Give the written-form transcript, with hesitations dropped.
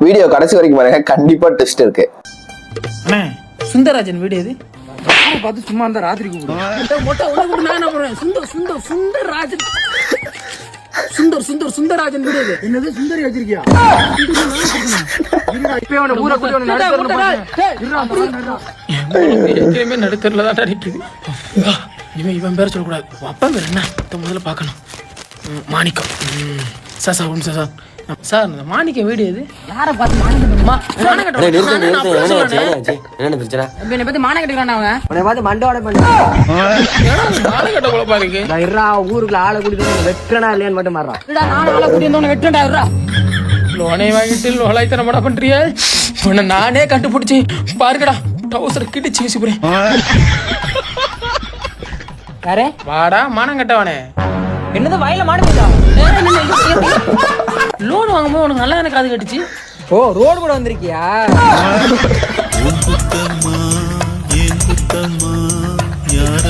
Video கடைசி வரைக்கும் பாருங்க, கண்டிப்பா ட்விஸ்ட் இருக்கு. சுந்தரராஜன் வீடியோ இது பார்த்து சும்மா இருந்தா ராத்திரி சுந்தரராஜன் சுந்தரராஜன் வீடியோ இது. என்னது சுந்தரி வச்சிருக்கியா? நடுத்தரலதான் நிக்குது. இவன் பேர சொல்லக்கூடாது. அப்பா பேர் என்ன முதல்ல பார்க்கணும். மாணிக்கம். சார் சார் இந்த மாணிக்கம் வீடியோ இது யாரை பார்த்து மாணிக்கம் ஊருக்குள்ள ஆளை கூட்டிட்டு வெட்டனா இல்லையான்னு மட்டும் மாறான். லோனை வாங்கிட்டு லோலாய்த்தனமாடா பண்றியா? உன்னை நானே கண்டுபிடிச்சி பாருங்கடா டவுசர் கிடிச்சு வீசி போறேன். யாரே வாடா மானம் கட்டவனே. என்னது வயல மாடு லோன் வாங்கும்போது உனக்கு நல்லா எனக்கு காது கட்டுச்சு. ஓ ரோடு கூட வந்திருக்கியா? யார